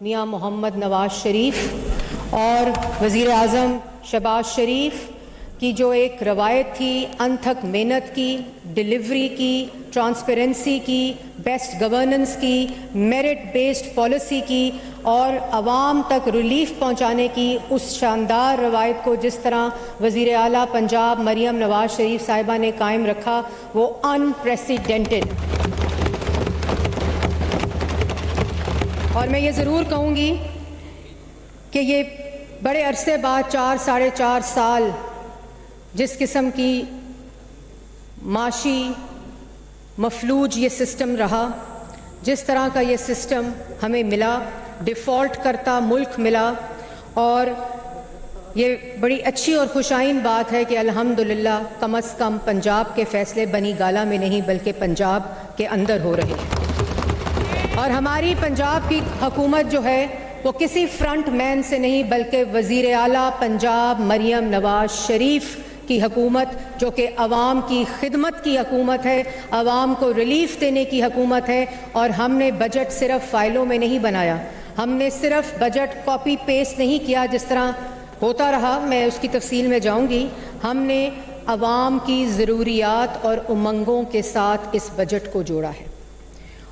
मियाँ मोहम्मद नवाज शरीफ और वज़ीर आज़म शहबाज शरीफ की जो एक रवायत थी, अनथक मेहनत की, डिलीवरी की, ट्रांसपेरेंसी की, बेस्ट गवर्नेंस की, मेरिट बेस्ड पॉलिसी की और आवाम तक रिलीफ पहुंचाने की, उस शानदार रवायत को जिस तरह वज़ीर आला पंजाब मरियम नवाज शरीफ साहिबा ने कायम रखा, वो अनप्रेसिडेंटेड। और मैं ये ज़रूर कहूँगी कि ये बड़े अरसे बाद 4 साढ़े 4 साल जिस किस्म की माशी मफलूज ये सिस्टम रहा, जिस तरह का ये सिस्टम हमें मिला, डिफ़ॉल्ट करता मुल्क मिला, और ये बड़ी अच्छी और खुशाइन बात है कि अल्हम्दुलिल्लाह कम अज़ कम पंजाब के फ़ैसले बनी गाला में नहीं बल्कि पंजाब के अंदर हो रहे हैं। और हमारी पंजाब की हुकूमत जो है वो किसी फ्रंट मैन से नहीं बल्कि वज़ीर आला पंजाब मरियम नवाज शरीफ की हुकूमत, जो कि अवाम की खिदमत की हुकूमत है, अवाम को रिलीफ देने की हुकूमत है। और हमने बजट सिर्फ फाइलों में नहीं बनाया, हमने सिर्फ बजट कॉपी पेस्ट नहीं किया जिस तरह होता रहा, मैं उसकी तफसील में जाऊंगी। हमने अवाम की ज़रूरियात और उमंगों के साथ इस बजट को जोड़ा है।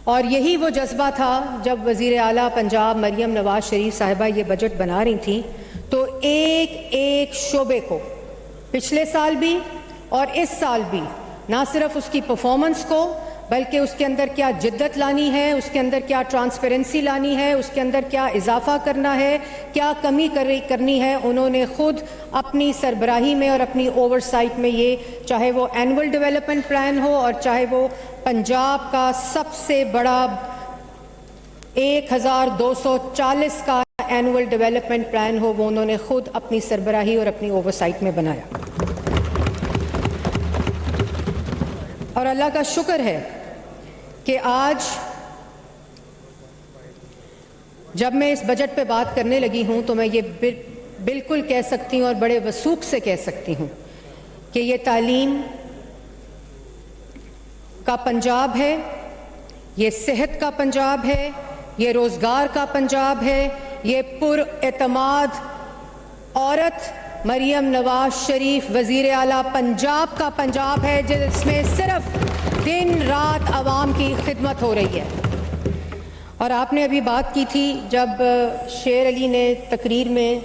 और यही वो जज्बा था जब वज़ीर आला पंजाब मरियम नवाज शरीफ साहिबा ये बजट बना रही थी, तो एक एक शोबे को पिछले साल भी और इस साल भी ना सिर्फ उसकी परफॉर्मेंस को बल्कि उसके अंदर क्या जिद्दत लानी है, उसके अंदर क्या ट्रांसपेरेंसी लानी है, उसके अंदर क्या इजाफा करना है, क्या कमी करनी है, उन्होंने खुद अपनी सरबराही में और अपनी ओवरसाइट में, ये चाहे वो एनुअल डेवलपमेंट प्लान हो और चाहे वो पंजाब का सबसे बड़ा 1240 का एनुअल डेवलपमेंट प्लान हो, वो उन्होंने खुद अपनी सरबराही और अपनी ओवरसाइट में बनाया। और अल्लाह का शुक्र है कि आज जब मैं इस बजट पे बात करने लगी हूं तो मैं ये बिल्कुल कह सकती हूं और बड़े वसूख से कह सकती हूं कि ये तालीम का पंजाब है, ये सेहत का पंजाब है, ये रोजगार का पंजाब है, ये पुरएतमाद औरत मरियम नवाज शरीफ वज़ीर आला पंजाब का पंजाब है, जिसमें सिर्फ दिन रात आवाम की खिदमत हो रही है। और आपने अभी बात की थी जब शेर अली ने तकरीर में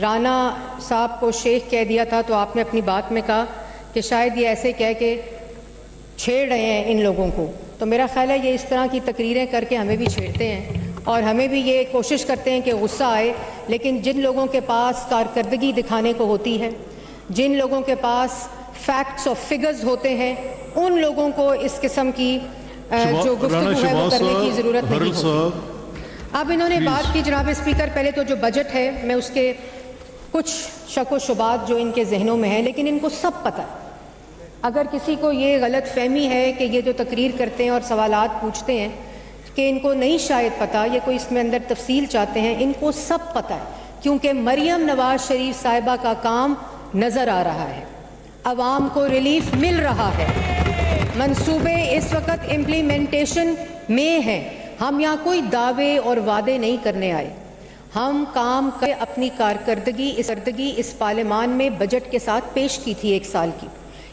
राना साहब को शेख कह दिया था, तो आपने अपनी बात में कहा कि शायद ये ऐसे कह के छेड़ रहे हैं इन लोगों को। तो मेरा ख्याल है ये इस तरह की तकरीरें करके हमें भी छेड़ते हैं और हमें भी ये कोशिश करते हैं कि गुस्सा आए, लेकिन जिन लोगों के पास कारकर्दगी दिखाने को होती है, जिन लोगों के पास फैक्ट्स और फिगर्स होते हैं, उन लोगों को इस किस्म की जो गुफ्तगू है वो करने की ज़रूरत नहीं होती। अब इन्होंने बात की जनाब स्पीकर, पहले तो जो बजट है मैं उसके कुछ शक व शुबात जो इनके जहनों में है, लेकिन इनको सब पता है। अगर किसी को ये गलत फहमी है कि ये जो तकरीर करते हैं और सवालात पूछते हैं कि इनको नहीं शायद पता, ये कोई इसमें अंदर तफसील चाहते हैं, इनको सब पता है, क्योंकि मरियम नवाज शरीफ साहिबा का काम नज़र आ रहा है, अवाम को रिलीफ मिल रहा है, मंसूबे इस वक्त इम्प्लीमेंटेशन में हैं। हम यहाँ कोई दावे और वादे नहीं करने आए, हम काम कर अपनी कारकर्दगी इस पार्लियामान में बजट के साथ पेश की थी 1 साल की।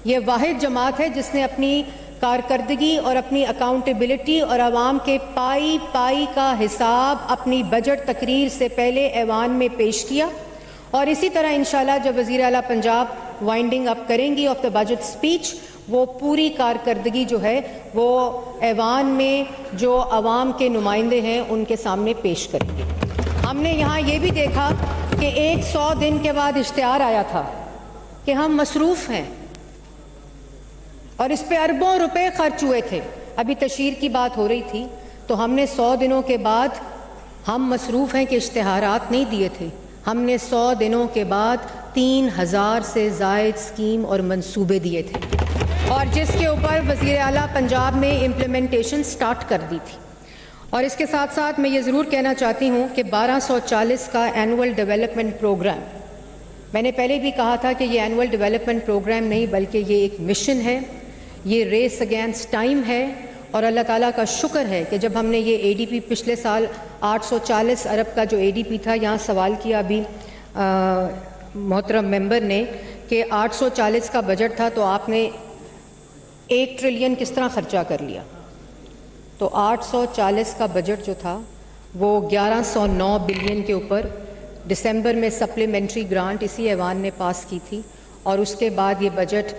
ये वाहिद जमात है जिसने अपनी कारकर्दगी और अपनी अकाउंटेबिलिटी और आवाम के पाई पाई का हिसाब अपनी बजट तकरीर से पहले ऐवान में पेश किया। और इसी तरह इंशाल्लाह जब वज़ीर आला पंजाब वाइंडिंग अप करेंगी ऑफ द बजट स्पीच, वो पूरी कारकर्दगी जो है वो ऐवान में जो आवाम के नुमाइंदे हैं उनके सामने पेश करेंगे। हमने यहाँ ये भी देखा कि 100 दिन के बाद इश्तिहार आया था कि हम मसरूफ़ हैं और इस पे अरबों रुपए खर्च हुए थे। अभी तशहीर की बात हो रही थी, तो हमने 100 दिनों के बाद, हम मसरूफ़ हैं कि इश्तिहारात नहीं दिए थे, हमने 100 दिनों के बाद 3000 से ज़ायद स्कीम और मंसूबे दिए थे, और जिसके ऊपर वज़ीर आला पंजाब ने इम्प्लीमेंटेशन स्टार्ट कर दी थी। और इसके साथ साथ मैं ये ज़रूर कहना चाहती हूँ कि 1240 का एनुअल डेवलपमेंट प्रोग्राम, मैंने पहले भी कहा था कि ये एनुअल डेवलपमेंट प्रोग्राम नहीं बल्कि ये एक मिशन है, ये रेस अगेंस्ट टाइम है, और अल्लाह ताला का शुक्र है कि जब हमने ये एडीपी पिछले साल 840 अरब का जो एडीपी था, यहाँ सवाल किया अभी मोहतरम मेंबर ने कि 840 का बजट था तो आपने 1 ट्रिलियन किस तरह खर्चा कर लिया। तो 840 का बजट जो था वो 1109 बिलियन के ऊपर दिसंबर में सप्लीमेंट्री ग्रांट इसी ऐवान ने पास की थी, और उसके बाद ये बजट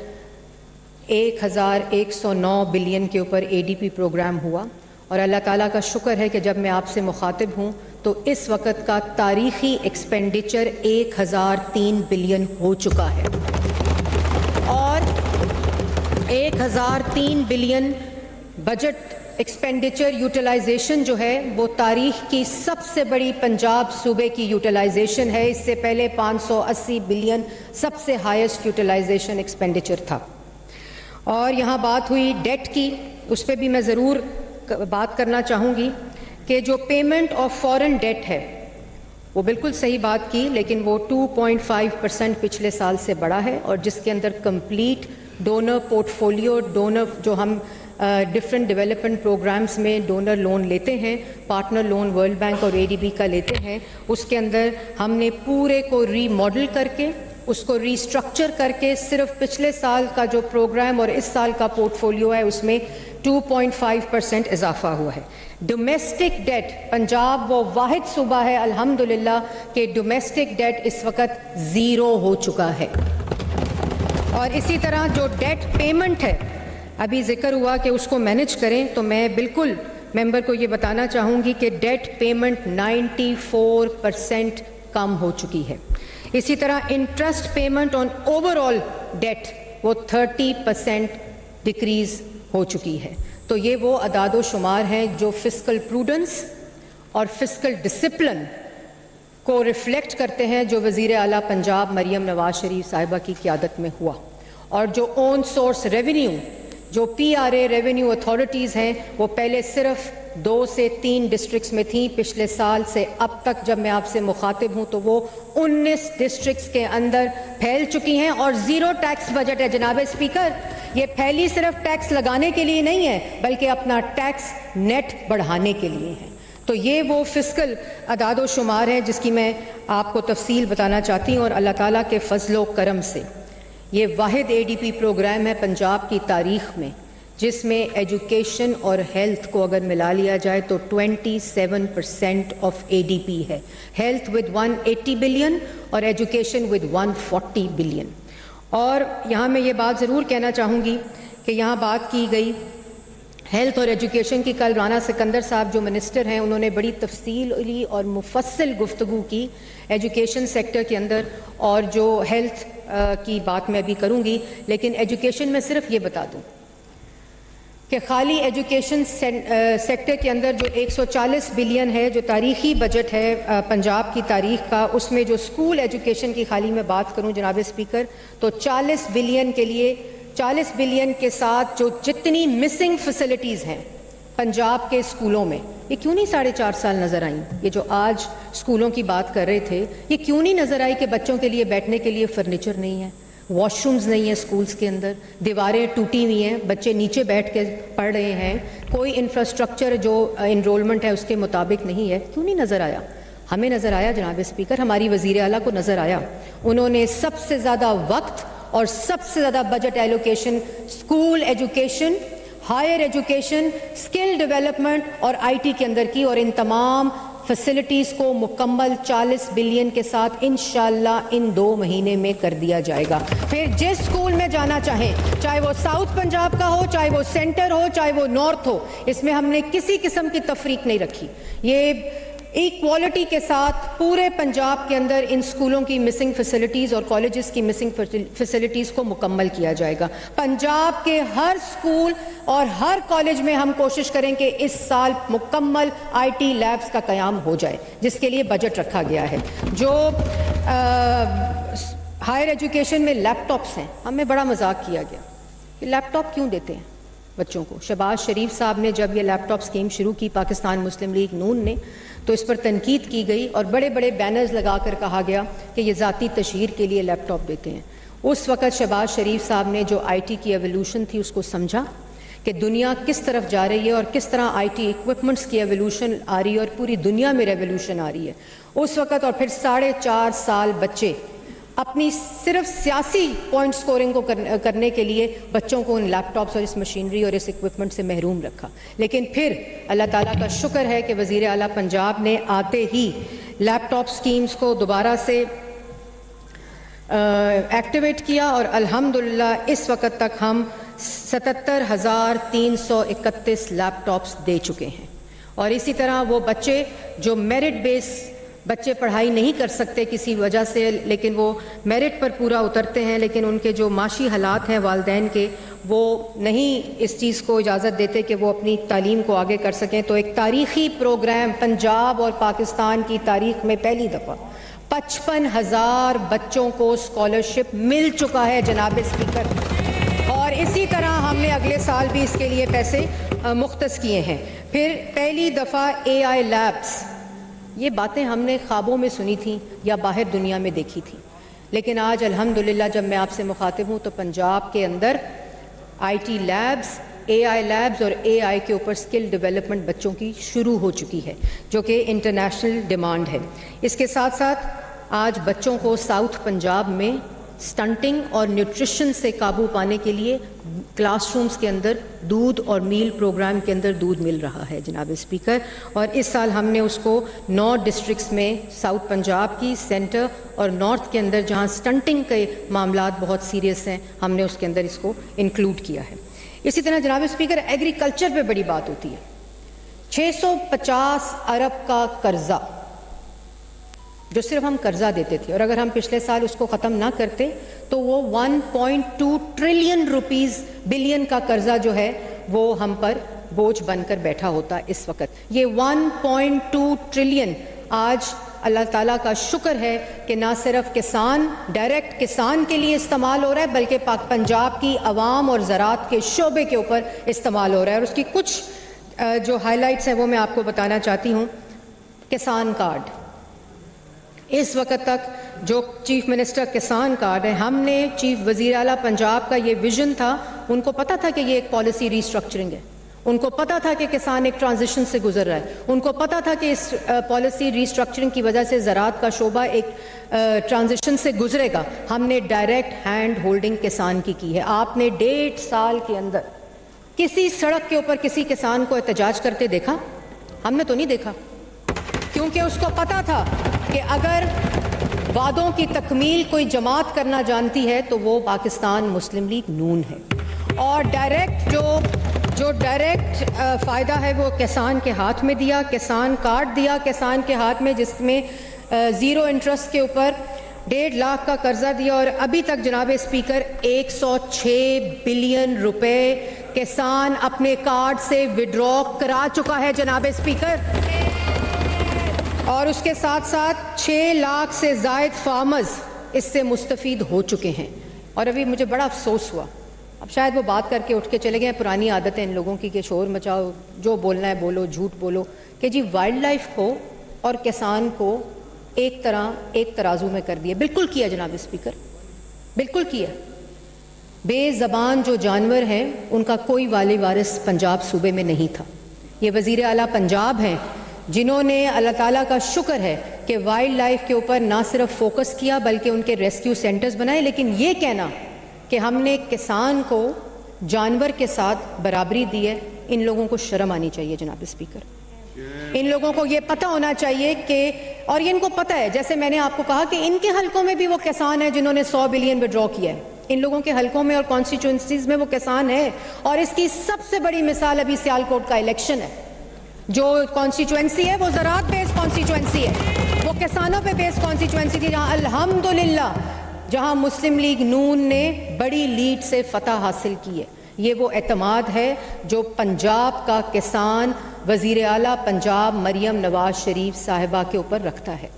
1109 बिलियन के ऊपर एडीपी प्रोग्राम हुआ। और अल्लाह ताला का शुक्र है कि जब मैं आपसे मुखातिब हूँ तो इस वक्त का तारीख़ी एक्सपेंडिचर 1003 बिलियन हो चुका है, और 1003 बिलियन बजट एक्सपेंडिचर यूटिलाइजेशन जो है वो तारीख की सबसे बड़ी पंजाब सूबे की यूटिलाइजेशन है। इससे पहले 580 बिलियन सबसे हाईएस्ट यूटिलाइजेशन एक्सपेंडिचर था। और यहाँ बात हुई डेट की, उस पर भी मैं ज़रूर बात करना चाहूँगी कि जो पेमेंट ऑफ फॉरेन डेट है वो बिल्कुल सही बात की, लेकिन वो 2.5% पिछले साल से बढ़ा है, और जिसके अंदर कंप्लीट डोनर पोर्टफोलियो, डोनर जो हम डिफरेंट डेवलपमेंट प्रोग्राम्स में डोनर लोन लेते हैं, पार्टनर लोन वर्ल्ड बैंक और एडीबी का लेते हैं, उसके अंदर हमने पूरे को रीमॉडल करके, उसको रीस्ट्रक्चर करके सिर्फ पिछले साल का जो प्रोग्राम और इस साल का पोर्टफोलियो है उसमें 2.5% इजाफा हुआ है। डोमेस्टिक डेट, पंजाब वो वाहिद सूबा है अल्हम्दुलिल्लाह कि डोमेस्टिक डेट इस वक्त 0 हो चुका है। और इसी तरह जो डेट पेमेंट है, अभी जिक्र हुआ कि उसको मैनेज करें, तो मैं बिल्कुल मेंबर को ये बताना चाहूँगी कि डेट पेमेंट 94% कम हो चुकी है। इसी तरह interest payment on overall debt वो 30% डिक्रीज़ हो चुकी है। तो ये वो अदादो शुमार हैं जो फिस्कल प्रूडेंस और फिस्कल डिसिप्लिन को रिफ्लेक्ट करते हैं, जो वज़ीर आला पंजाब मरियम नवाज शरीफ साहिबा की क़यादत में हुआ। और जो ओन सोर्स रेवेन्यू, जो पीआरए रेवेन्यू अथॉरिटीज़ हैं, वो पहले सिर्फ 2 से 3 डिस्ट्रिक्ट्स में थी। पिछले साल से अब तक जब मैं आपसे मुखातिब हूँ तो वो 19 डिस्ट्रिक्ट्स के अंदर फैल चुकी हैं, और ज़ीरो टैक्स बजट है। जनाब स्पीकर, ये फैली सिर्फ टैक्स लगाने के लिए नहीं है, बल्कि अपना टैक्स नेट बढ़ाने के लिए है। तो ये वो फिस्कल अदादो शुमार है जिसकी मैं आपको तफसील बताना चाहती हूँ। और अल्लाह ताला के फजलो करम से ये वाहिद एडीपी प्रोग्राम है पंजाब की तारीख़ में जिसमें एजुकेशन और हेल्थ को अगर मिला लिया जाए तो 27% ऑफ एडीपी है। हेल्थ विद 180 बिलियन और एजुकेशन विद 140 बिलियन। और यहाँ मैं ये बात ज़रूर कहना चाहूँगी कि यहाँ बात की गई हेल्थ और एजुकेशन की। कल राना सिकंदर साहब जो मिनिस्टर हैं उन्होंने बड़ी तफसीली और मुफस्सिल गुफ्तगू की एजुकेशन सेक्टर के अंदर, और जो हेल्थ की बात मैं भी करूँगी। लेकिन एजुकेशन में सिर्फ ये बता दूँ कि खाली एजुकेशन सेक्टर के अंदर जो 140 बिलियन है, जो तारीख़ी बजट है पंजाब की तारीख़ का, उसमें जो स्कूल एजुकेशन की खाली मैं बात करूँ जनाब स्पीकर, तो 40 बिलियन के लिए 40 बिलियन के साथ जो जितनी मिसिंग फैसिलिटीज़ हैं पंजाब के स्कूलों में, ये क्यों नहीं 4.5 साल नज़र आई? ये जो आज स्कूलों की बात कर रहे थे, ये क्यों नहीं नज़र आई कि बच्चों के लिए बैठने के लिए फर्नीचर नहीं है, वॉशरूम्स नहीं है स्कूल्स के अंदर, दीवारें टूटी हुई हैं, बच्चे नीचे बैठ के पढ़ रहे हैं, कोई इंफ्रास्ट्रक्चर जो इनरोलमेंट है उसके मुताबिक नहीं है? क्यों नहीं नज़र आया? हमें नज़र आया जनाब स्पीकर, हमारी वज़ीर आला को नज़र आया। उन्होंने सबसे ज़्यादा वक्त और सबसे ज़्यादा budget allocation school education, higher education, skill development और आईटी के अंदर की, और इन तमाम फैसिलिटीज़ को मुकम्मल 40 बिलियन के साथ इंशाअल्लाह इन 2 महीने में कर दिया जाएगा। फिर जिस स्कूल में जाना चाहें, चाहे वो साउथ पंजाब का हो, चाहे वो सेंटर हो, चाहे वो नॉर्थ हो, इसमें हमने किसी किस्म की तफरीक नहीं रखी। ये इक्वालिटी के साथ पूरे पंजाब के अंदर इन स्कूलों की मिसिंग फैसिलिटीज़ और कॉलेजेस की मिसिंग फैसिलिटीज़ को मुकम्मल किया जाएगा। पंजाब के हर स्कूल और हर कॉलेज में हम कोशिश करें कि इस साल मुकम्मल आईटी लैब्स का क़याम हो जाए, जिसके लिए बजट रखा गया है। जो हायर एजुकेशन में लैपटॉप्स हैं, हमें बड़ा मजाक किया गया कि लैपटॉप क्यों देते हैं बच्चों को। शहबाज शरीफ साहब ने जब ये लैपटॉप स्कीम शुरू की पाकिस्तान मुस्लिम लीग नून ने, तो इस पर तनकीद की गई और बड़े बड़े बैनर्स लगाकर कहा गया कि ये ज़ाती तशहीर के लिए लैपटॉप देते हैं। उस वक़्त शहबाज शरीफ साहब ने जो आईटी की एवोल्यूशन थी उसको समझा कि दुनिया किस तरफ जा रही है और किस तरह आईटी इक्विपमेंट्स की एवोल्यूशन आ रही है और पूरी दुनिया में रेवोल्यूशन आ रही है उस वक़्त, और फिर 4.5 साल बच्चे अपनी सिर्फ सियासी पॉइंट स्कोरिंग को करने के लिए बच्चों को उन लैपटॉप्स और इस मशीनरी और इस इक्विपमेंट से महरूम रखा। लेकिन फिर अल्लाह ताला का शुक्र है कि वज़ीर आला पंजाब ने आते ही लैपटॉप स्कीम्स को दोबारा से एक्टिवेट किया और अल्हम्दुलिल्लाह इस वक्त तक हम 77,331 लैपटॉप्स दे चुके हैं। और इसी तरह वो बच्चे जो मेरिट बेस बच्चे पढ़ाई नहीं कर सकते किसी वजह से, लेकिन वो मेरिट पर पूरा उतरते हैं, लेकिन उनके जो माशी हालात हैं वालिदैन के, वो नहीं इस चीज़ को इजाज़त देते कि वो अपनी तालीम को आगे कर सकें, तो एक तारीख़ी प्रोग्राम पंजाब और पाकिस्तान की तारीख़ में पहली दफ़ा 55,000 बच्चों को स्कॉलरशिप मिल चुका है जनाब स्पीकर। और इसी तरह हमने अगले साल भी इसके लिए पैसे मुख्तस किए हैं। फिर पहली दफ़ा AI लैब्स, ये बातें हमने ख्वाबों में सुनी थी या बाहर दुनिया में देखी थी, लेकिन आज अल्हम्दुलिल्लाह जब मैं आपसे मुखातिब हूँ तो पंजाब के अंदर IT लैब्स, AI लैब्स और AI के ऊपर स्किल डेवलपमेंट बच्चों की शुरू हो चुकी है, जो कि इंटरनेशनल डिमांड है। इसके साथ साथ आज बच्चों को साउथ पंजाब में स्टंटिंग और न्यूट्रिशन से काबू पाने के लिए क्लासरूम्स के अंदर दूध और मील प्रोग्राम के अंदर दूध मिल रहा है जनाब स्पीकर। और इस साल हमने उसको 9 डिस्ट्रिक्ट्स में, साउथ पंजाब की, सेंटर और नॉर्थ के अंदर जहां स्टंटिंग के मामलात बहुत सीरियस हैं, हमने उसके अंदर इसको इंक्लूड किया है। इसी तरह जनाब स्पीकर एग्रीकल्चर पे बड़ी बात होती है। 650 अरब का कर्जा जो सिर्फ हम कर्जा देते थे, और अगर हम पिछले साल उसको ख़त्म ना करते तो वो 1.2 ट्रिलियन रुपीस बिलियन का कर्जा जो है वो हम पर बोझ बनकर बैठा होता इस वक्त। ये 1.2 ट्रिलियन आज अल्लाह ताला का शुक्र है कि ना सिर्फ किसान, डायरेक्ट किसान के लिए इस्तेमाल हो रहा है, बल्कि पंजाब की आवाम और ज़राअत के शोबे के ऊपर इस्तेमाल हो रहा है। और उसकी कुछ जो हाईलाइट्स हैं वो मैं आपको बताना चाहती हूँ। किसान कार्ड, इस वक्त तक जो चीफ मिनिस्टर किसान कार्ड है, हमने चीफ वज़ीर आला पंजाब का ये विजन था, उनको पता था कि ये एक पॉलिसी रीस्ट्रक्चरिंग है, उनको पता था कि किसान एक ट्रांजिशन से गुजर रहा है, उनको पता था कि इस पॉलिसी रीस्ट्रक्चरिंग की वजह से ज़राअत का शोबा एक ट्रांजिशन से गुजरेगा। हमने डायरेक्ट हैंड होल्डिंग किसान की है। आपने 1.5 साल के अंदर किसी सड़क के ऊपर किसी किसान को एहतजाज करते देखा? हमने तो नहीं देखा, क्योंकि उसको पता था कि अगर वादों की तकमील कोई जमात करना जानती है तो वो पाकिस्तान मुस्लिम लीग नून है। और डायरेक्ट जो डायरेक्ट फ़ायदा है वो किसान के हाथ में दिया, किसान कार्ड दिया किसान के हाथ में, जिसमें ज़ीरो इंटरेस्ट के ऊपर 1.5 लाख का कर्जा दिया। और अभी तक जनाब स्पीकर 106 बिलियन रुपए किसान अपने कार्ड से विड्रॉ करा चुका है जनाब स्पीकर। और उसके साथ साथ 6 लाख से ज़ायद फार्मर्स इससे मुस्तफ़ीद हो चुके हैं। और अभी मुझे बड़ा अफसोस हुआ, अब शायद वो बात करके उठ के चले गए, पुरानी आदत है इन लोगों की कि शोर मचाओ, जो बोलना है बोलो, झूठ बोलो, कि जी वाइल्ड लाइफ को और किसान को एक तराजू में कर दिया। बिल्कुल किया जनाब स्पीकर, बिल्कुल किया। बेज़बान जो जानवर हैं उनका कोई वाली वारिस पंजाब सूबे में नहीं था। ये वज़ीर आला पंजाब हैं जिन्होंने, अल्लाह ताला का शुक्र है कि वाइल्ड लाइफ के ऊपर ना सिर्फ फोकस किया बल्कि उनके रेस्क्यू सेंटर्स बनाए। लेकिन ये कहना कि हमने किसान को जानवर के साथ बराबरी दी है, इन लोगों को शर्म आनी चाहिए जनाब स्पीकर। इन लोगों को ये पता होना चाहिए कि, और ये इनको पता है, जैसे मैंने आपको कहा कि इनके हलकों में भी वो किसान है जिन्होंने 100 बिलियन विड्रॉ किया है। इन लोगों के हलकों में और कॉन्स्टिट्यूंसीज में वो किसान है। और इसकी सबसे बड़ी मिसाल अभी सियालकोट का इलेक्शन है। जो कॉन्स्टिट्यूंसी है वो ज़राअत बेस्ड कॉन्स्टिट्यूंसी है, वो किसानों पे बेस्ड कॉन्स्टिट्यूंसी थी, जहाँ अल्हम्दुलिल्लाह जहाँ मुस्लिम लीग नून ने बड़ी लीड से फतह हासिल की है। ये वो एतमाद है जो पंजाब का किसान वज़ीर आला पंजाब मरियम नवाज शरीफ साहिबा के ऊपर रखता है।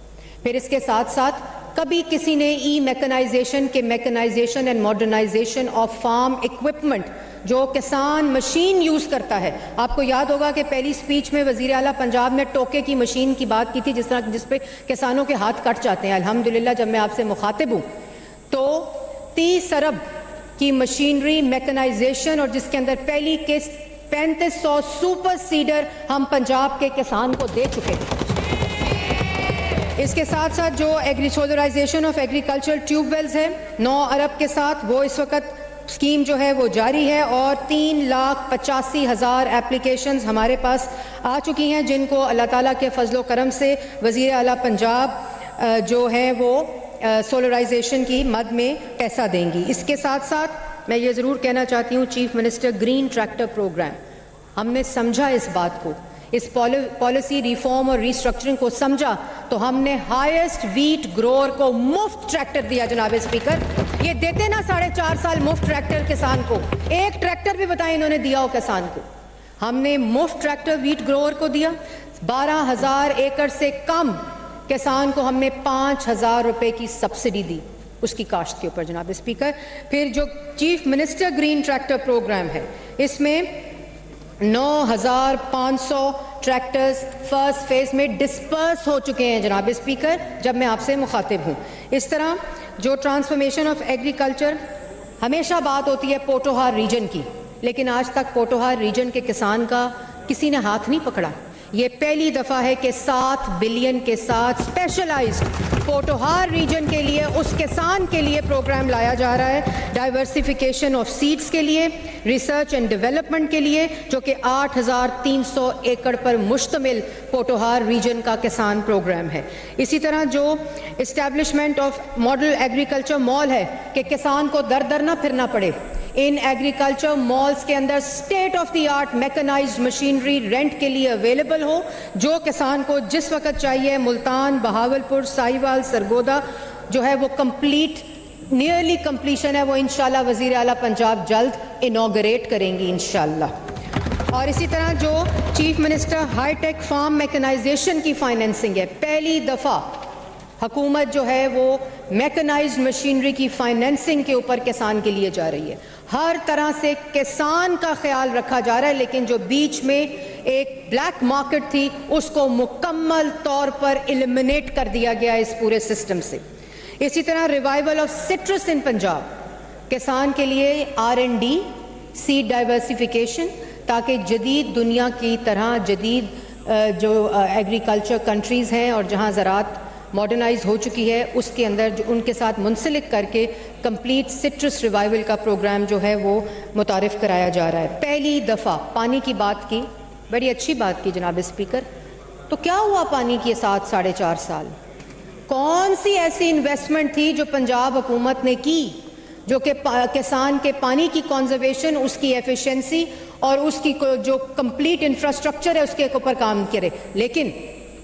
फिर इसके साथ साथ कभी किसी ने mechanization and modernization of farm equipment, जो किसान मशीन यूज़ करता है, आपको याद होगा कि पहली स्पीच में वज़ीर आला पंजाब ने टोके की मशीन की बात की थी, जिस पे किसानों के हाथ कट जाते हैं। अल्हम्दुलिल्लाह जब मैं आपसे मुखातिब हूँ तो 30 अरब की मशीनरी मैकेनाइजेशन और जिसके अंदर पहली किस्त 3500 सुपर सीडर हम पंजाब के किसान को दे चुके हैं। इसके साथ साथ जो सोलराइजेशन ऑफ एग्रीकल्चरल ट्यूबवेल्स है 9 अरब के साथ, वो इस वक्त स्कीम जो है वो जारी है और 3,85,000 एप्लीकेशंस हमारे पास आ चुकी हैं, जिनको अल्लाह ताला के फजलो करम से वज़ीर आला पंजाब जो है वो सोलराइजेशन की मद में पैसा देंगी। इसके साथ साथ मैं ये ज़रूर कहना चाहती हूँ, chief minister green tractor program, हमने समझा इस बात को, इस पॉलिसी रिफॉर्म और रिस्ट्रक्चरिंग को समझा तो हमने हाईएस्ट वीट ग्रोअर को मुफ्त ट्रैक्टर दिया। जनाब स्पीकर, ये देते ना 4.5 साल मुफ्त ट्रैक्टर किसान को, एक ट्रैक्टर भी बताएं इन्होंने दिया हो किसान को। हमने मुफ्त ट्रैक्टर वीट ग्रोअर को दिया। 12,000 एकड़ से कम किसान को हमने 5,000 रुपए की सब्सिडी दी उसकी काश्त के ऊपर। जनाब स्पीकर, फिर जो chief minister green tractor program है, इसमें 9,500 ट्रैक्टर्स फर्स्ट फेज में डिस्पर्स हो चुके हैं जनाब स्पीकर, जब मैं आपसे मुखातिब हूँ। इस तरह जो ट्रांसफॉर्मेशन ऑफ एग्रीकल्चर, हमेशा बात होती है पोटोहार रीजन की, लेकिन आज तक पोटोहार रीजन के किसान का किसी ने हाथ नहीं पकड़ा। ये पहली दफ़ा है कि 7 बिलियन के साथ स्पेशलाइज्ड पोटोहार रीजन के लिए, उस किसान के लिए प्रोग्राम लाया जा रहा है, डाइवर्सिफिकेशन ऑफ सीड्स के लिए, रिसर्च एंड डेवलपमेंट के लिए, जो कि 8,300 एकड़ पर मुश्तमिल पोटोहार रीजन का किसान प्रोग्राम है। इसी तरह जो establishment of model agriculture mall है कि किसान को दर दर ना फिरना पड़े। इन एग्रीकल्चर मॉल्स के अंदर state of the art mechanized machinery rent के लिए अवेलेबल हो, जो किसान को जिस वक्त चाहिए। मुल्तान, बहावलपुर, साहिवाल, सरगोदा जो है वो कंप्लीट, नियरली कंप्लीशन है, वो इंशाल्लाह वज़ीर आला पंजाब जल्द इनॉग्रेट करेंगी इंशाल्लाह। और इसी तरह जो chief minister hi tech farm mechanization की फाइनेंसिंग है, पहली दफ़ा हुकूमत जो है वो मैकेनाइज्ड मशीनरी की फाइनेंसिंग के ऊपर किसान के लिए जा रही है। हर तरह से किसान का ख्याल रखा जा रहा है, लेकिन जो बीच में एक ब्लैक मार्केट थी उसको मुकम्मल तौर पर एलिमिनेट कर दिया गया इस पूरे सिस्टम से। इसी तरह रिवाइवल ऑफ सिट्रस इन पंजाब, किसान के लिए R&D, सीड डाइवर्सिफिकेशन, ताकि जदीद दुनिया की तरह जदीद जो एग्रीकल्चर कंट्रीज़ हैं और जहाँ ज़राअत मॉडर्नाइज हो चुकी है, उसके अंदर जो उनके साथ मुंसलिक करके कंप्लीट सिट्रस रिवाइवल का प्रोग्राम जो है वो मुतारिफ कराया जा रहा है। पहली दफ़ा पानी की बात की, बड़ी अच्छी बात की जनाब स्पीकर, तो क्या हुआ पानी के साथ 4.5 साल? कौन सी ऐसी इन्वेस्टमेंट थी जो पंजाब हुकूमत ने की जो कि किसान के पानी की कंजर्वेशन, उसकी एफिशिएंसी और उसकी जो कंप्लीट इंफ्रास्ट्रक्चर है उसके ऊपर काम करे? लेकिन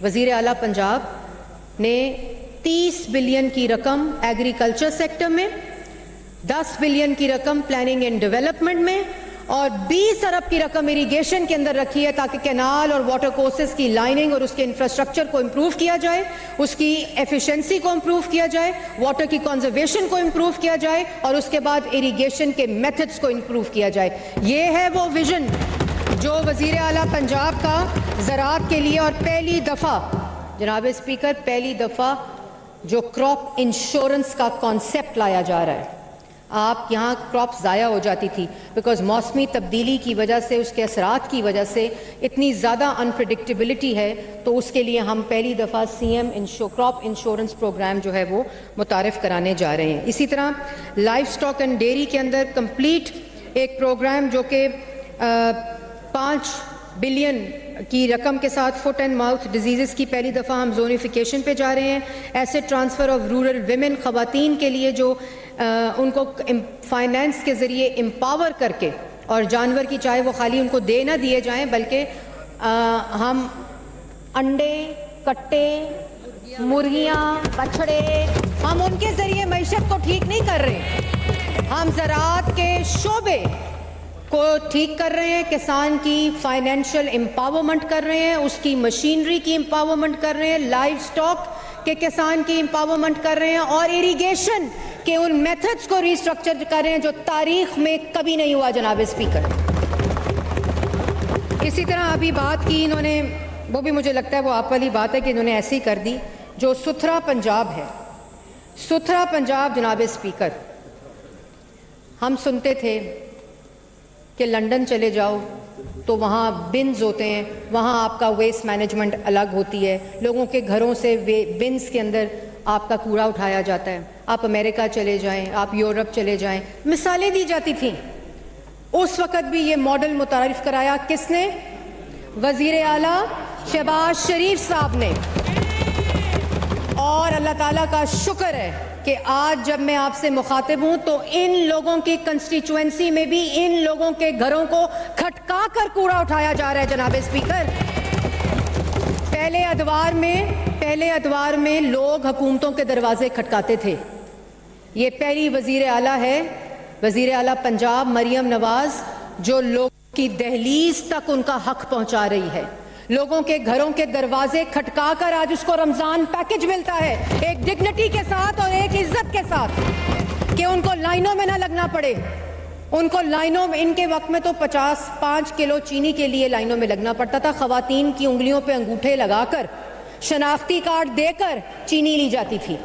वज़ीर आला पंजाब ने 30 बिलियन की रकम एग्रीकल्चर सेक्टर में, 10 बिलियन की रकम प्लानिंग एंड डेवलपमेंट में और 20 अरब की रकम इरिगेशन के अंदर रखी है, ताकि कैनाल और वाटर कोर्सेज की लाइनिंग और उसके इंफ्रास्ट्रक्चर को इम्प्रूव किया जाए, उसकी एफिशिएंसी को इम्प्रूव किया जाए, वाटर की कंजर्वेशन को इम्प्रूव किया जाए और उसके बाद इरिगेशन के मेथड्स को इम्प्रूव किया जाए। ये है वो विजन जो वज़ीर आला पंजाब का ज़राअत के लिए। और पहली दफ़ा जनाब स्पीकर, पहली दफ़ा जो क्रॉप इंश्योरेंस का कॉन्सेप्ट लाया जा रहा है। आप यहाँ क्रॉप ज़ाया हो जाती थी बिकॉज मौसमी तब्दीली की वजह से, उसके असरात की वजह से इतनी ज़्यादा अनप्रेडिक्टेबिलिटी है, तो उसके लिए हम पहली दफ़ा CM क्रॉप इंश्योरेंस प्रोग्राम जो है वो मुतारिफ कराने जा रहे हैं। इसी तरह लाइफ स्टॉक एंड डेयरी के अंदर कंप्लीट एक प्रोग्राम जो कि 5 बिलियन की रकम के साथ फुट एंड माउथ डिजीज़ की पहली दफ़ा हम जोनिफिकेशन पे जा रहे हैं। Asset transfer of rural women, ख़वातीन के लिए जो उनको फाइनेंस के ज़रिए एम्पावर करके, और जानवर की चाहे वो खाली उनको दे ना दिए जाएं, बल्कि हम अंडे, कट्टे, मुर्गियाँ, बछड़े, हम उनके ज़रिए मईशत को ठीक नहीं कर रहे, हम ज़राअत के शोबे को ठीक कर रहे हैं, किसान की फाइनेंशियल एम्पावरमेंट कर रहे हैं, उसकी मशीनरी की एम्पावरमेंट कर रहे हैं, लाइव स्टॉक के किसान की एम्पावरमेंट कर रहे हैं और इरिगेशन के उन मेथड्स को रिस्ट्रक्चर कर रहे हैं जो तारीख में कभी नहीं हुआ जनाब स्पीकर। इसी तरह अभी बात की इन्होंने, वो भी मुझे लगता है वो आप वाली बात है कि इन्होंने ऐसी कर दी, जो सुथरा पंजाब है। सुथरा पंजाब जनाब स्पीकर, हम सुनते थे कि लंदन चले जाओ तो वहाँ बिन्स होते हैं, वहाँ आपका वेस्ट मैनेजमेंट अलग होती है, लोगों के घरों से बिन्स के अंदर आपका कूड़ा उठाया जाता है। आप अमेरिका चले जाएं, आप यूरोप चले जाएं, मिसालें दी जाती थीं। उस वक़्त भी ये मॉडल मुतारिफ कराया किसने? वज़ीर आला शहबाज शरीफ साहब ने। और अल्लाह ताला का शुक्र है कि आज जब मैं आपसे मुखातिब हूं तो इन लोगों की कंस्टिट्यूएंसी में भी इन लोगों के घरों को खटका कर कूड़ा उठाया जा रहा है। जनाब स्पीकर, पहले अदवार में लोग हुकूमतों के दरवाजे खटकाते थे। ये पहली वजीर आला है, वजीर आला पंजाब मरियम नवाज, जो लोगों की दहलीज तक उनका हक पहुंचा रही है। लोगों के घरों के दरवाजे खटकाकर आज उसको रमजान पैकेज मिलता है, एक डिग्निटी के साथ और एक इज्जत के साथ, कि उनको लाइनों में ना लगना पड़े। उनको लाइनों में, इनके वक्त में तो 5 किलो चीनी के लिए लाइनों में लगना पड़ता था। खवातीन की उंगलियों पे अंगूठे लगाकर, शनाख्ती कार्ड देकर चीनी ली जाती थी।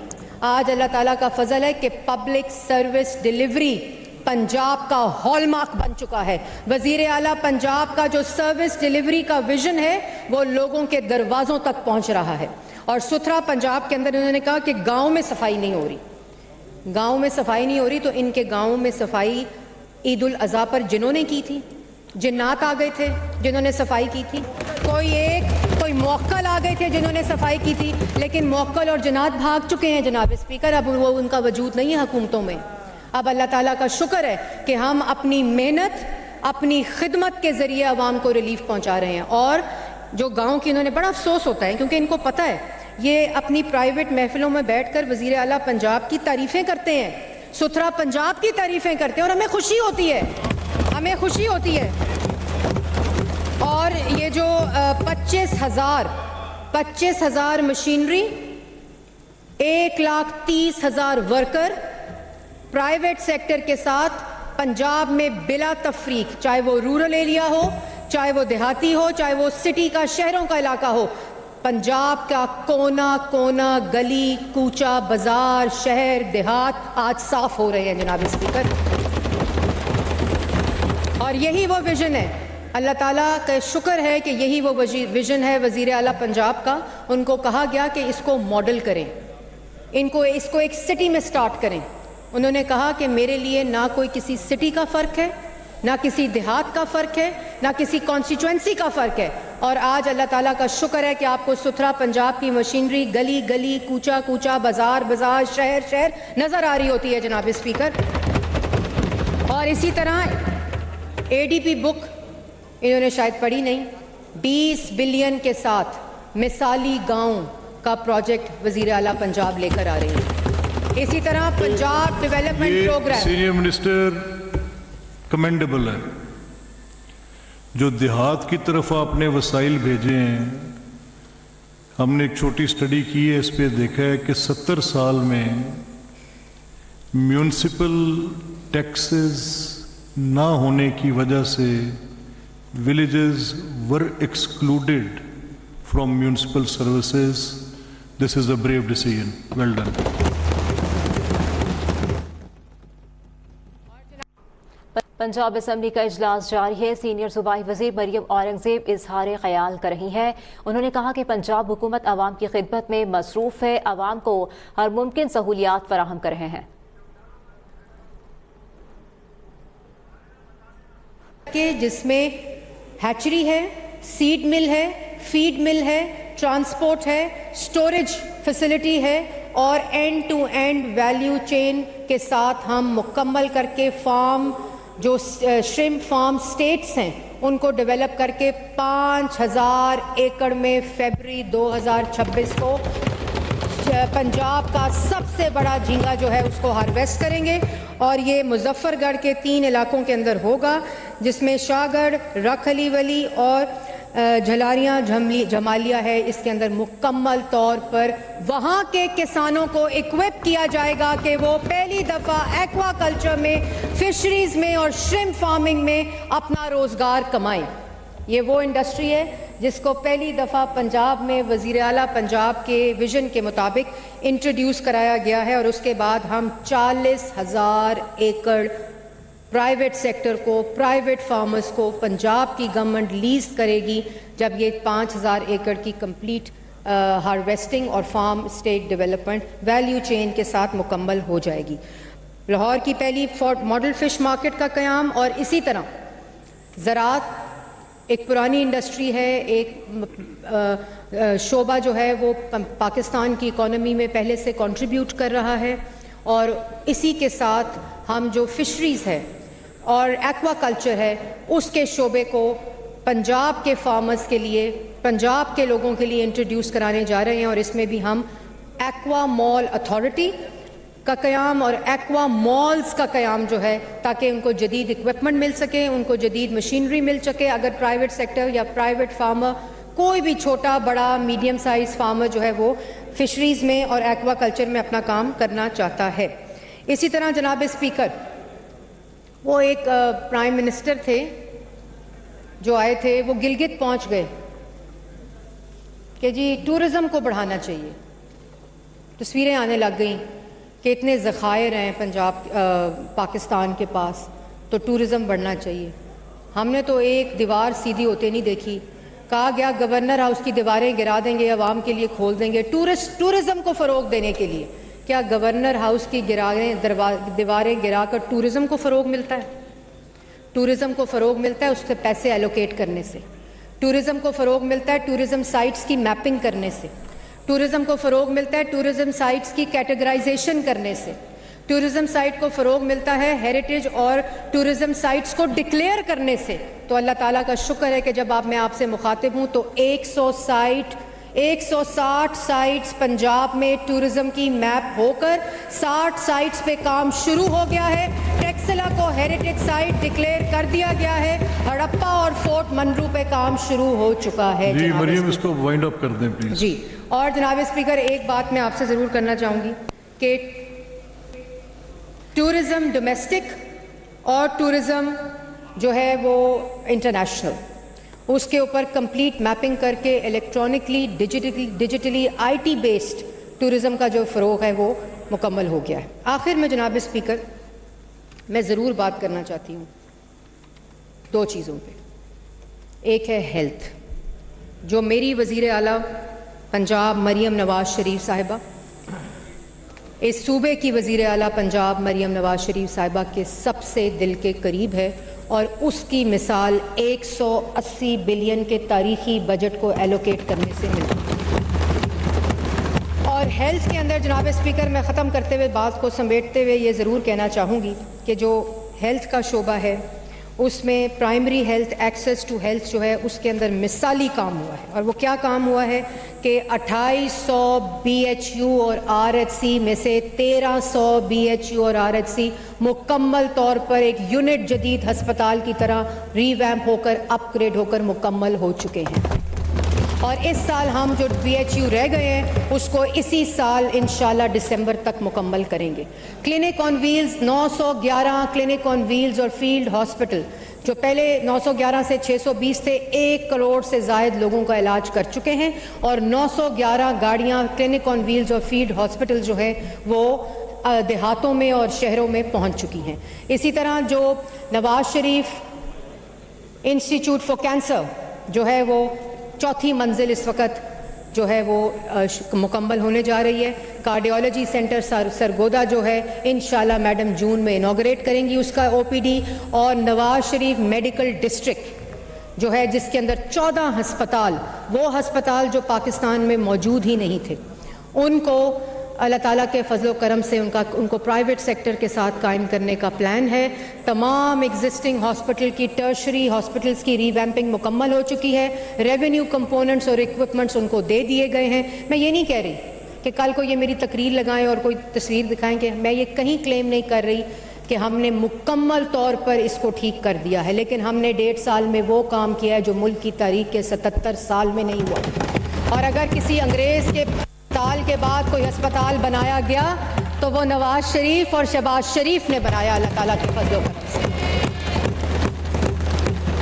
आज अल्लाह ताला का फजल है कि पब्लिक सर्विस डिलीवरी पंजाब का हॉलमार्क बन चुका है। वजीर आला पंजाब का जो सर्विस डिलीवरी का विजन है वो लोगों के दरवाजों तक पहुंच रहा है। और सुथरा पंजाब के अंदर उन्होंने कहा कि गांव में सफाई नहीं हो रही, गांव में सफाई नहीं हो रही, तो इनके गांव में सफाई ईद उल अज़हा पर जिन्होंने की थी, जिन्नात आ गए थे जिन्होंने सफाई की थी, कोई मौक्कल आ गए थे जिन्होंने सफाई की थी, लेकिन मौक्कल और जिन्नात भाग चुके हैं जनाब स्पीकर। अब वो उनका वजूद नहीं है हुकूमतों में। अब अल्लाह ताला का शुक्र है कि हम अपनी मेहनत, अपनी खिदमत के ज़रिए आवाम को रिलीफ पहुंचा रहे हैं। और जो गाँव की, इन्होंने बड़ा अफसोस होता है क्योंकि इनको पता है ये अपनी प्राइवेट महफिलों में बैठकर वज़ीर आला पंजाब की तारीफ़ें करते हैं, सुथरा पंजाब की तारीफ़ें करते हैं, और हमें खुशी होती है, हमें खुशी होती है। और ये जो 25,000 मशीनरी, 1,30,000 वर्कर प्राइवेट सेक्टर के साथ पंजाब में बिला तफरीक, चाहे वो रूरल एरिया हो, चाहे वो देहाती हो, चाहे वो सिटी का, शहरों का इलाका हो, पंजाब का कोना कोना, गली कूचा, बाजार, शहर देहात आज साफ हो रहे हैं जनाब स्पीकर। और यही वो विजन है, अल्लाह ताला का शुक्र है कि यही वो विजन है वज़ीर आला पंजाब का। उनको कहा गया कि इसको मॉडल करें, इसको एक सिटी में स्टार्ट करें। उन्होंने कहा कि मेरे लिए ना कोई किसी सिटी का फ़र्क है, ना किसी देहात का फ़र्क है, ना किसी कॉन्स्टिट्यूएंसी का फ़र्क है। और आज अल्लाह ताला का शुक्र है कि आपको सुथरा पंजाब की मशीनरी गली गली, कूचा कूचा, बाजार बाजार, शहर शहर नज़र आ रही होती है जनाब स्पीकर। और इसी तरह ADP बुक इन्होंने शायद पढ़ी नहीं, 20 बिलियन के साथ मिसाली गाँव का प्रोजेक्ट वज़ीर आला पंजाब लेकर आ रही है। इसी तरह Punjab development program, senior minister commendable है। जो देहात की तरफ आपने वसाइल भेजे हैं, हमने एक छोटी स्टडी की है, इस पे देखा है कि 70 साल में म्यूनिसिपल टैक्सेस ना होने की वजह से villages were excluded from municipal services. This is a brave decision, well done. Punjab assembly का इजलास जारी है। सीनियर सूबाई वज़ीर मरियम औरंगज़ेब इजहार ख्याल कर रही हैं। उन्होंने कहा कि पंजाब हुकूमत आवाम की खिदमत में मसरूफ़ है, आवाम को हर मुमकिन सहूलियात फराहम कर रहे हैं। जिसमें हैचरी है, सीड मिल है, फीड मिल है, ट्रांसपोर्ट है, स्टोरेज फैसिलिटी है, और end to end value chain के साथ हम मुकम्मल करके फार्म, जो श्रिम्प फार्म स्टेट्स हैं, उनको डेवलप करके 5,000 एकड़ में फरवरी 2026 को पंजाब का सबसे बड़ा झींगा जो है उसको हार्वेस्ट करेंगे। और ये मुजफ्फरगढ़ के 3 इलाकों के अंदर होगा, जिसमें शाहगढ़, रख अली वली और झलारियाँ जमालिया है। इसके अंदर मुकम्मल तौर पर वहाँ के किसानों को इक्विप किया जाएगा कि वो पहली दफ़ा एक्वा कल्चर में, फिशरीज में और श्रिम्प फार्मिंग में अपना रोज़गार कमाएं। ये वो इंडस्ट्री है जिसको पहली दफ़ा पंजाब में वज़ीर आला पंजाब के विजन के मुताबिक इंट्रोड्यूस कराया गया है। और उसके बाद हम 40,000 एकड़ प्राइवेट सेक्टर को, प्राइवेट फार्मर्स को पंजाब की गवर्नमेंट लीज करेगी जब ये 5000 एकड़ की कंप्लीट हार्वेस्टिंग और farm state development value chain के साथ मुकम्मल हो जाएगी। लाहौर की पहली मॉडल फिश मार्केट का क़याम, और इसी तरह ज़राअत एक पुरानी इंडस्ट्री है, एक शोबा जो है वो पाकिस्तान की इकॉनमी में पहले से कंट्रीब्यूट कर रहा है, और इसी के साथ हम जो फिशरीज़ है और एक्वाकल्चर है उसके शोबे को पंजाब के फार्मर्स के लिए, पंजाब के लोगों के लिए इंट्रोड्यूस कराने जा रहे हैं। और इसमें भी हम एक्वा मॉल अथॉरिटी का क़याम और एक्वा मॉल्स का क़याम जो है, ताकि उनको जदीद इक्विपमेंट मिल सके, उनको जदीद मशीनरी मिल सके। अगर प्राइवेट सेक्टर या प्राइवेट फार्मर, कोई भी छोटा बड़ा मीडियम साइज फार्मर जो है वो फिशरीज़ में और एक्वा कल्चर में अपना काम करना चाहता है। इसी तरह जनाब स्पीकर, वो एक प्राइम मिनिस्टर थे जो आए थे, वो गिलगित पहुंच गए कि जी टूरिज़म को बढ़ाना चाहिए। तस्वीरें आने लग गई कि इतने ज़खायर हैं पंजाब पाकिस्तान के पास, तो टूरिज़म बढ़ना चाहिए। हमने तो एक दीवार सीधी होते नहीं देखी। कहा गया गवर्नर हाउस की दीवारें गिरा देंगे, आवाम के लिए खोल देंगे टूरिज़्म को फ़रोग देने के लिए। क्या गवर्नर हाउस की दीवारें गिराकर टूरिज़्म को फ़रोग मिलता है? टूरिज़्म को फ़रोग मिलता है उससे पैसे एलोकेट करने से। टूरिज़्म को फ़रोग मिलता है टूरिज़्म साइट्स की मैपिंग करने से। टूरिज़्म को फ़रोग मिलता है टूरिज़्म साइट्स की कैटेगराइजेशन करने से। टूरिज़्म साइट को फ़रोग मिलता है हेरिटेज और टूरिज़्म साइट्स को डिक्लेयर करने से। तो अल्लाह ताला का शुक्र है कि जब मैं आपसे मुखातिब हूँ तो 160 साइट्स पंजाब में टूरिज़्म की मैप होकर 60 साइट्स पे काम शुरू हो गया है। टेक्सला को हेरिटेज साइट डिक्लेयर कर दिया गया है। हड़प्पा और फोर्ट मनरू पे काम शुरू हो चुका है। जी मरियम, इसको वाइंड अप कर दें प्लीज। जी, और जनाब स्पीकर, एक बात मैं आपसे ज़रूर करना चाहूँगी कि टूरिज़्म डोमेस्टिक और टूरिज़्म जो है वो इंटरनेशनल, उसके ऊपर कंप्लीट मैपिंग करके electronically digitally IT based tourism का जो फ़रोग है वो मुकम्मल हो गया है। आखिर में जनाब स्पीकर, मैं ज़रूर बात करना चाहती हूँ 2 चीज़ों पे। एक है हेल्थ, जो मेरी वज़ीर आला पंजाब मरियम नवाज शरीफ साहिबा, इस सूबे की वज़ीर आला पंजाब मरियम नवाज शरीफ साहिबा के सबसे दिल के करीब है, और उसकी मिसाल 180 बिलियन के तारीखी बजट को एलोकेट करने से मिलती है। और हेल्थ के अंदर जनाब स्पीकर, मैं ख़त्म करते हुए बात को समेटते हुए ये ज़रूर कहना चाहूँगी कि जो हेल्थ का शोबा है उसमें primary health, access to health जो है उसके अंदर मिसाली काम हुआ है। और वो क्या काम हुआ है कि 2800 BHU और RHC में से 1300 BHU और RHC मुकम्मल तौर पर एक यूनिट जदीद हस्पताल की तरह रीवैम्प होकर, अपग्रेड होकर मुकम्मल हो चुके हैं। और इस साल हम जो BHU रह गए हैं उसको इसी साल इंशाल्लाह दिसंबर तक मुकम्मल करेंगे। Clinic on wheels 911 clinic on wheels और फील्ड हॉस्पिटल, जो पहले 911 से 620 थे, 1 करोड़ से ज़ायद लोगों का इलाज कर चुके हैं। और 911 गाड़ियाँ क्लिनिक ऑन व्हील्स और फील्ड हॉस्पिटल जो है वो देहातों में और शहरों में पहुँच चुकी हैं। इसी तरह जो Nawaz Sharif institute for cancer जो है वो 4थी मंजिल इस वक्त जो है वो मुकम्मल होने जा रही है। कार्डियोलॉजी सेंटर सरगोदा जो है इंशाल्लाह मैडम जून में इनॉग्रेट करेंगी उसका OPD। और नवाज शरीफ मेडिकल डिस्ट्रिक्ट जो है जिसके अंदर 14 हस्पताल, वो हस्पताल जो पाकिस्तान में मौजूद ही नहीं थे, उनको अल्लाह ताला के फजलो करम से उनको प्राइवेट सेक्टर के साथ कायम करने का प्लान है। तमाम एग्जिस्टिंग हॉस्पिटल की टर्शरी हॉस्पिटल्स की रीवैम्पिंग मुकम्मल हो चुकी है। रेवेन्यू कंपोनेंट्स और इक्विपमेंट्स उनको दे दिए गए हैं। मैं ये नहीं कह रही कि कल को ये मेरी तकरीर लगाएं और कोई तस्वीर दिखाएं, कि मैं ये कहीं क्लेम नहीं कर रही कि हमने मुकम्मल तौर पर इसको ठीक कर दिया है, लेकिन हमने 1.5 साल में वो काम किया है जो मुल्क की तारीख के 77 साल में नहीं हुआ। और अगर किसी अंग्रेज़ के साल के बाद कोई अस्पताल बनाया गया तो वो नवाज शरीफ और शहबाज शरीफ ने बनाया, अल्लाह ताला के फजल करम से।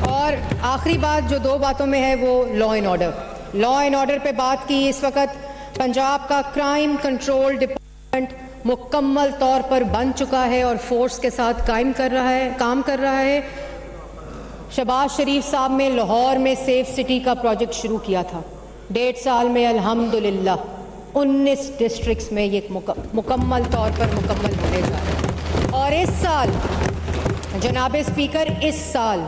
और आखिरी बात जो 2 बातों में है वो लॉ एंड ऑर्डर पे बात की। इस वक्त पंजाब का क्राइम कंट्रोल डिपार्टमेंट मुकम्मल तौर पर बन चुका है और फोर्स के साथ काम कर रहा है। शहबाज शरीफ साहब ने लाहौर में सेफ सिटी का प्रोजेक्ट शुरू किया था। 1.5 साल में अल्हम्दुलिल्लाह 19 डिस्ट्रिक्ट्स में ये मुकम्मल तौर पर मुकम्मल होने जा रहा है। और इस साल जनाब स्पीकर, इस साल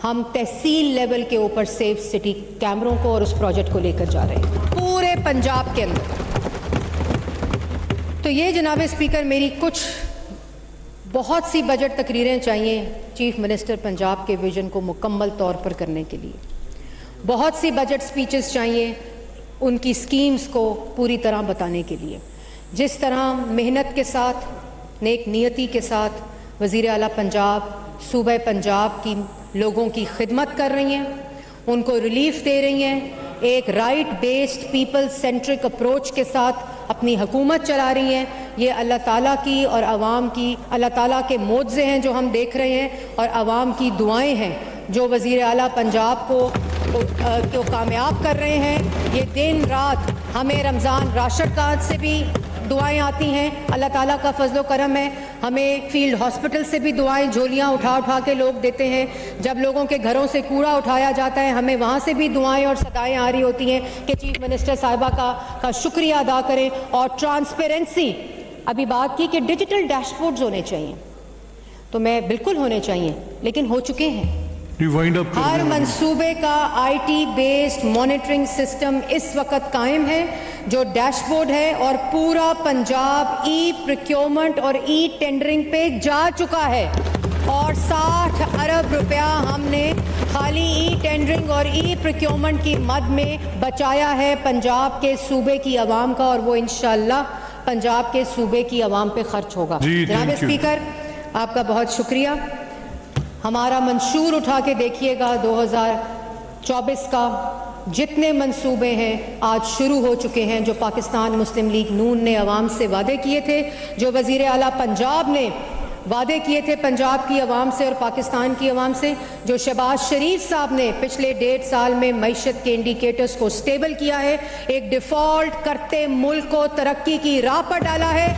हम तहसील लेवल के ऊपर सेफ सिटी कैमरों को और उस प्रोजेक्ट को लेकर जा रहे हैं पूरे पंजाब के अंदर। तो ये जनाब स्पीकर मेरी कुछ बहुत सी बजट तकरीरें चाहिए चीफ मिनिस्टर पंजाब के विजन को मुकम्मल तौर पर करने के लिए। बहुत सी बजट स्पीचेस चाहिए उनकी स्कीम्स को पूरी तरह बताने के लिए। जिस तरह मेहनत के साथ, नेक नियति के साथ वज़ीर आला पंजाब सूबा पंजाब की लोगों की खिदमत कर रही हैं, उनको रिलीफ दे रही हैं, एक right based people centric approach के साथ अपनी हुकूमत चला रही हैं। ये अल्लाह ताला की और आवाम की, अल्लाह ताला के मोज़े हैं जो हम देख रहे हैं और आवाम की दुआएं हैं जो वज़ीर आला पंजाब को कामयाब कर रहे हैं। ये दिन रात हमें रमज़ान राशन कार्ड से भी दुआएं आती हैं, अल्लाह ताला का फजलो करम है। हमें फील्ड हॉस्पिटल से भी दुआएं, झोलियां उठा के लोग देते हैं। जब लोगों के घरों से कूड़ा उठाया जाता है, हमें वहाँ से भी दुआएं और सदाएं आ रही होती हैं कि चीफ मिनिस्टर साहिबा का शुक्रिया अदा करें। और ट्रांसपेरेंसी, अभी बात की कि डिजिटल डैशबोर्ड्स होने चाहिए, तो मैं बिल्कुल होने चाहिए, लेकिन हो चुके हैं। हर मंसूबे का IT बेस्ड मॉनिटरिंग सिस्टम इस वक्त कायम है जो डैशबोर्ड है और पूरा पंजाब ई प्रोक्योरमेंट और ई टेंडरिंग पे जा चुका है। और 60 अरब रुपया हमने खाली ई टेंडरिंग और ई प्रोक्योरमेंट की मद में बचाया है पंजाब के सूबे की आवाम का, और वो इंशाल्लाह पंजाब के सूबे की आवाम पे खर्च होगा। जनाब स्पीकर, आपका बहुत शुक्रिया। हमारा मंशूर उठा के देखिएगा 2024 का, जितने मंसूबे हैं आज शुरू हो चुके हैं जो पाकिस्तान मुस्लिम लीग नून ने अवाम से वादे किए थे, जो वज़ीर आला पंजाब ने वादे किए थे पंजाब की आवाम से और पाकिस्तान की आवाम से, जो शहबाज शरीफ साहब ने पिछले 1.5 साल में मईशत के इंडिकेटर्स को स्टेबल किया है, एक डिफ़ॉल्ट करते मुल्क को तरक्की की राह पर डाला है।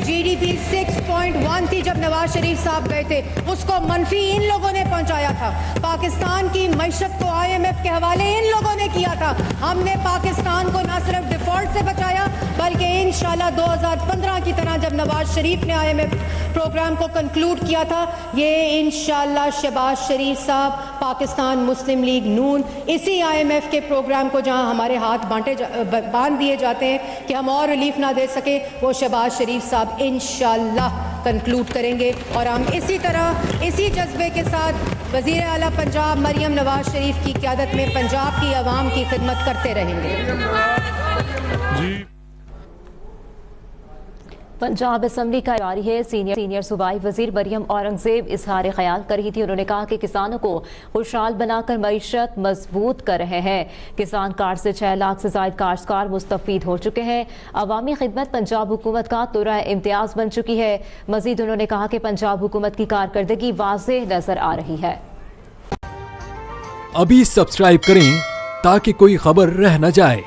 GDP 6.1 थी जब नवाज शरीफ साहब गए थे, उसको मनफी इन लोगों ने पहुंचाया था। पाकिस्तान की मईशत को IMF के हवाले इन लोगों ने किया था। हमने पाकिस्तान को न सिर्फ डिफ़ॉल्ट से बचाया बल्कि इंशाल्लाह 2015 की तरह जब नवाज शरीफ ने IMF प्रोग्राम को कंक्लूड किया था, ये इंशाल्लाह शहबाज शरीफ साहब, पाकिस्तान मुस्लिम लीग नून इसी IMF के प्रोग्राम को जहां हमारे हाथ बांध दिए जाते हैं कि हम और रिलीफ ना दे सके, वो शहबाज शरीफ साहब इंशाल्लाह कंक्लूड करेंगे। और हम इसी तरह, इसी जज्बे के साथ वज़ीर आला पंजाब मरियम नवाज शरीफ की क़यादत में पंजाब की आवाम की खिदमत करते रहेंगे। पंजाब असम्बली का जारी है। सीनियर सूबाई वजीर मरियम औरंगजेब इजहार ख्याल कर रही थी। उन्होंने कहा कि किसानों को खुशहाल बनाकर मईशत मजबूत कर रहे हैं। किसान कार्ड से 6 लाख से ज्यादा काश्तकार मुस्तफीद हो चुके हैं। अवामी खिदमत पंजाब हुकूमत का तुरा इम्तियाज बन चुकी है। मजीद उन्होंने कहा कि पंजाब हुकूमत की कारकर्दगी वाज़ेह नजर आ रही है। अभी सब्सक्राइब करें ताकि कोई खबर रह न जाए।